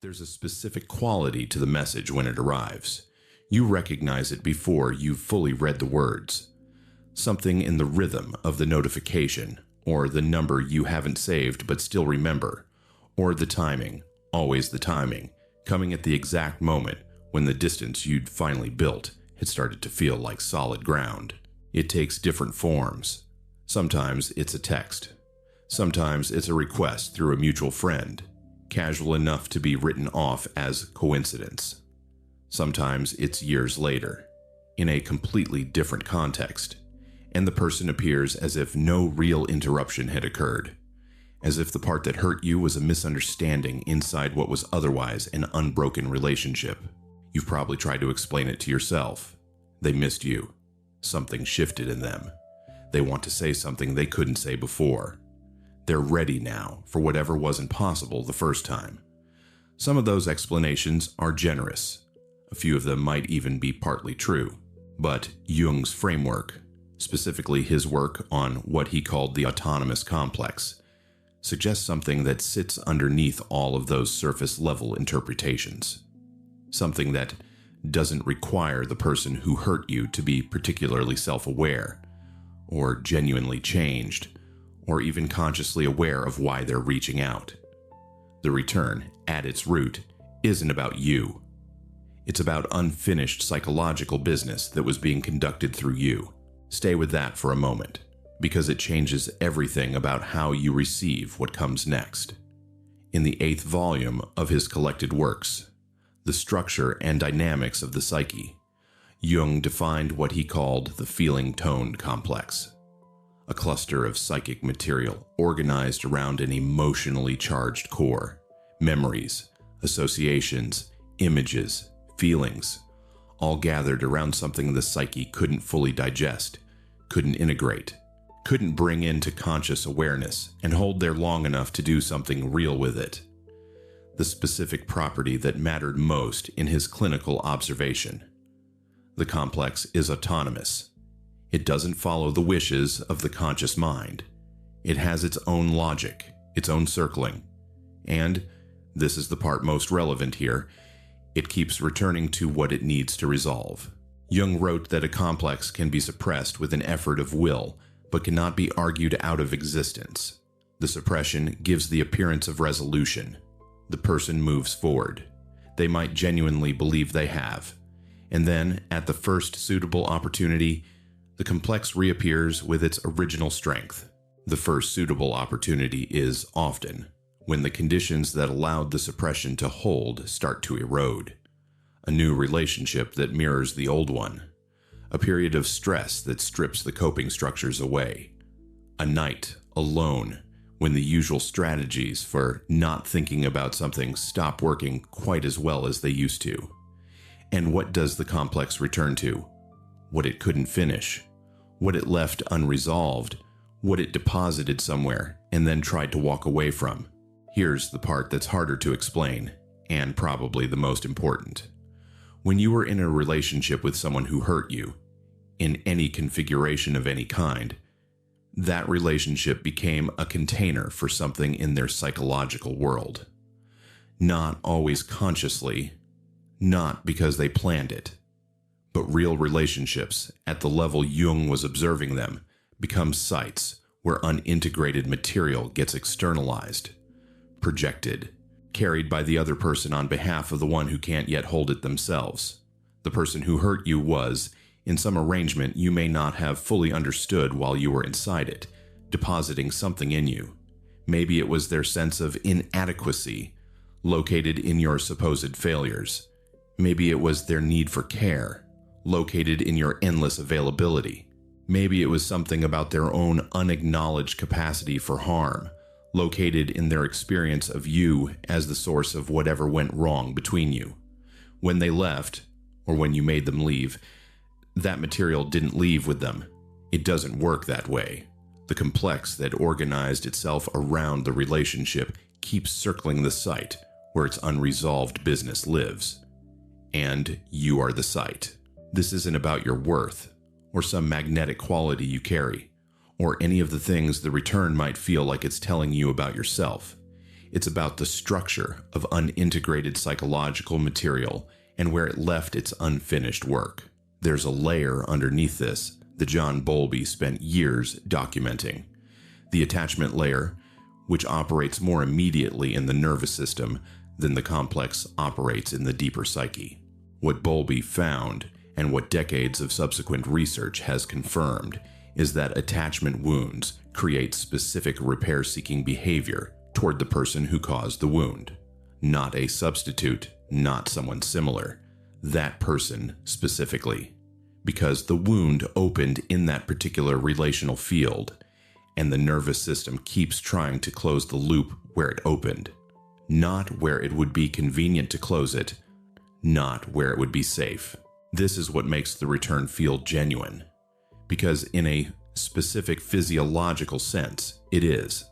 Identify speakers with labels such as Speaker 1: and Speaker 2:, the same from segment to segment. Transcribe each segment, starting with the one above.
Speaker 1: There's a specific quality to the message when it arrives. You recognize it before you've fully read the words. Something in the rhythm of the notification, or the number you haven't saved but still remember, or the timing, always the timing, coming at the exact moment when the distance you'd finally built had started to feel like solid ground. It takes different forms. Sometimes it's a text. Sometimes it's a request through a mutual friend, casual enough to be written off as coincidence. Sometimes it's years later, in a completely different context, and the person appears as if no real interruption had occurred, as if the part that hurt you was a misunderstanding inside what was otherwise an unbroken relationship. You've probably tried to explain it to yourself. They missed you. Something shifted in them. They want to say something they couldn't say before. They're ready now for whatever wasn't possible the first time. Some of those explanations are generous. A few of them might even be partly true. But Jung's framework, specifically his work on what he called the autonomous complex, suggests something that sits underneath all of those surface-level interpretations. Something that doesn't require the person who hurt you to be particularly self-aware, or genuinely changed, or even consciously aware of why they're reaching out. The return, at its root, isn't about you. It's about unfinished psychological business that was being conducted through you. Stay with that for a moment, because it changes everything about how you receive what comes next. In the 8th volume of his collected works, The Structure and Dynamics of the Psyche, Jung defined what he called the feeling-tone complex, a cluster of psychic material organized around an emotionally charged core, memories, associations, images, feelings, all gathered around something the psyche couldn't fully digest, couldn't integrate, couldn't bring into conscious awareness and hold there long enough to do something real with it. The specific property that mattered most in his clinical observation. The complex is autonomous. It doesn't follow the wishes of the conscious mind. It has its own logic, its own circling, and, this is the part most relevant here, it keeps returning to what it needs to resolve. Jung wrote that a complex can be suppressed with an effort of will, but cannot be argued out of existence. The suppression gives the appearance of resolution. The person moves forward. They might genuinely believe they have. And then, at the first suitable opportunity, the complex reappears with its original strength. The first suitable opportunity is often when the conditions that allowed the suppression to hold start to erode. A new relationship that mirrors the old one. A period of stress that strips the coping structures away. A night alone when the usual strategies for not thinking about something stop working quite as well as they used to. And what does the complex return to? What it couldn't finish. What it left unresolved. What it deposited somewhere and then tried to walk away from. Here's the part that's harder to explain, and probably the most important. When you were in a relationship with someone who hurt you, in any configuration of any kind, that relationship became a container for something in their psychological world. Not always consciously, not because they planned it, but real relationships, at the level Jung was observing them, become sites where unintegrated material gets externalized, projected, carried by the other person on behalf of the one who can't yet hold it themselves. The person who hurt you was, in some arrangement you may not have fully understood while you were inside it, depositing something in you. Maybe it was their sense of inadequacy, located in your supposed failures. Maybe it was their need for care, located in your endless availability. Maybe it was something about their own unacknowledged capacity for harm, located in their experience of you as the source of whatever went wrong between you. When they left, or when you made them leave, that material didn't leave with them. It doesn't work that way. The complex that organized itself around the relationship keeps circling the site where its unresolved business lives. And you are the site. This isn't about your worth, or some magnetic quality you carry, or any of the things the return might feel like it's telling you about yourself. It's about the structure of unintegrated psychological material and where it left its unfinished work. There's a layer underneath this that John Bowlby spent years documenting. The attachment layer, which operates more immediately in the nervous system than the complex operates in the deeper psyche. What Bowlby found, and what decades of subsequent research has confirmed, is that attachment wounds create specific repair-seeking behavior toward the person who caused the wound. Not a substitute, not someone similar. That person specifically. Because the wound opened in that particular relational field, and the nervous system keeps trying to close the loop where it opened. Not where it would be convenient to close it, not where it would be safe. This is what makes the return feel genuine. Because in a specific physiological sense, it is.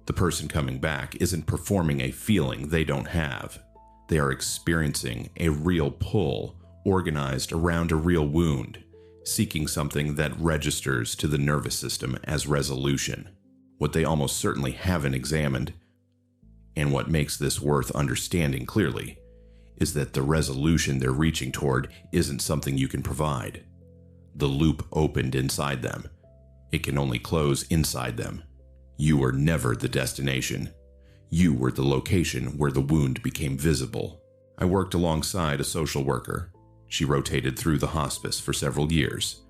Speaker 1: The person coming back isn't performing a feeling they don't have. They are experiencing a real pull organized around a real wound, seeking something that registers to the nervous system as resolution. What they almost certainly haven't examined, and what makes this worth understanding clearly, is that the resolution they're reaching toward isn't something you can provide. The loop opened inside them. It can only close inside them. You were never the destination. You were the location where the wound became visible. I worked alongside a social worker. She rotated through the hospice for several years,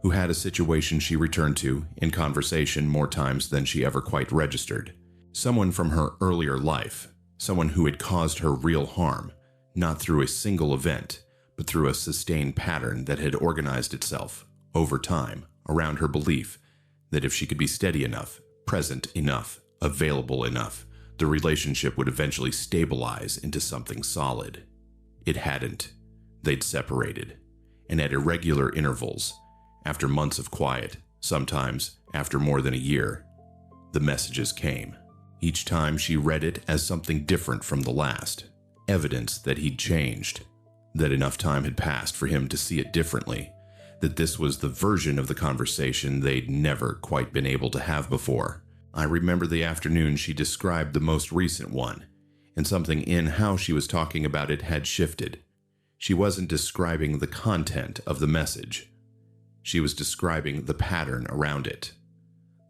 Speaker 1: who had a situation she returned to in conversation more times than she ever quite registered. Someone from her earlier life, someone who had caused her real harm, not through a single event, but through a sustained pattern that had organized itself, over time, around her belief that if she could be steady enough, present enough, available enough, the relationship would eventually stabilize into something solid. It hadn't. They'd separated, and at irregular intervals, after months of quiet, sometimes after more than a year, the messages came. Each time she read it as something different from the last, evidence that he'd changed, that enough time had passed for him to see it differently, that this was the version of the conversation they'd never quite been able to have before. I remember the afternoon she described the most recent one, and something in how she was talking about it had shifted. She wasn't describing the content of the message. She was describing the pattern around it.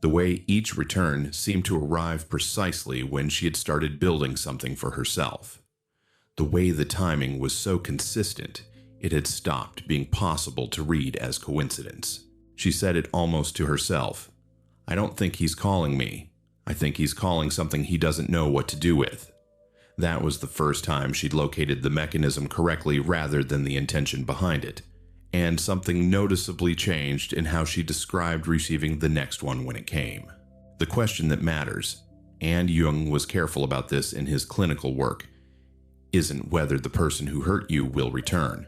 Speaker 1: The way each return seemed to arrive precisely when she had started building something for herself. The way the timing was so consistent, it had stopped being possible to read as coincidence. She said it almost to herself. I don't think he's calling me. I think he's calling something he doesn't know what to do with. That was the first time she'd located the mechanism correctly rather than the intention behind it, and something noticeably changed in how she described receiving the next one when it came. The question that matters, and Jung was careful about this in his clinical work, isn't whether the person who hurt you will return.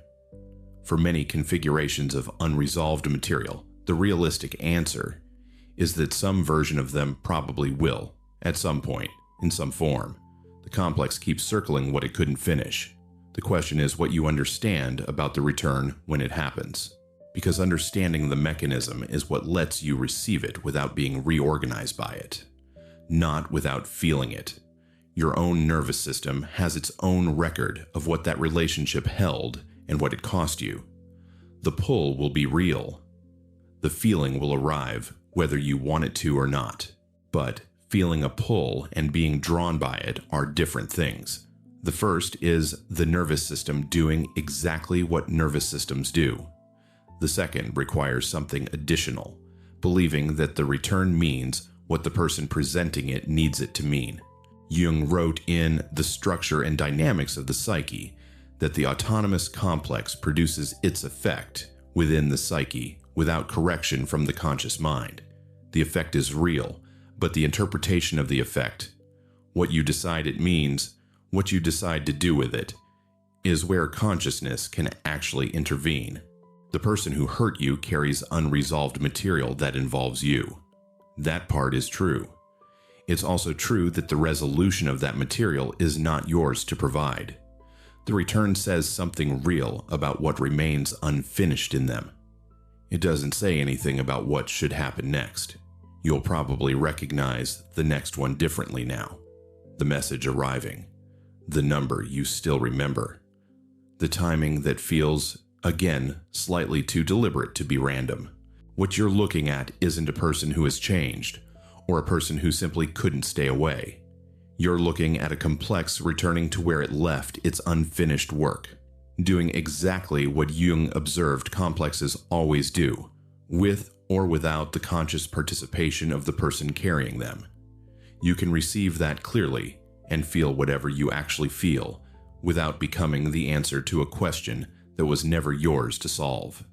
Speaker 1: For many configurations of unresolved material, the realistic answer is that some version of them probably will, at some point, in some form. The complex keeps circling what it couldn't finish. The question is what you understand about the return when it happens. Because understanding the mechanism is what lets you receive it without being reorganized by it. Not without feeling it. Your own nervous system has its own record of what that relationship held and what it cost you. The pull will be real. The feeling will arrive whether you want it to or not. But feeling a pull and being drawn by it are different things. The first is the nervous system doing exactly what nervous systems do. The second requires something additional, believing that the return means what the person presenting it needs it to mean. Jung wrote in The Structure and Dynamics of the Psyche that the autonomous complex produces its effect within the psyche without correction from the conscious mind. The effect is real, but the interpretation of the effect, what you decide it means, what you decide to do with it, is where consciousness can actually intervene. The person who hurt you carries unresolved material that involves you. That part is true. It's also true that the resolution of that material is not yours to provide. The return says something real about what remains unfinished in them. It doesn't say anything about what should happen next. You'll probably recognize the next one differently now. the message arriving, the number you still remember, the timing that feels, again, slightly too deliberate to be random. What you're looking at isn't a person who has changed, or a person who simply couldn't stay away. You're looking at a complex returning to where it left its unfinished work, doing exactly what Jung observed complexes always do, with or without the conscious participation of the person carrying them. You can receive that clearly and feel whatever you actually feel, without becoming the answer to a question that was never yours to solve.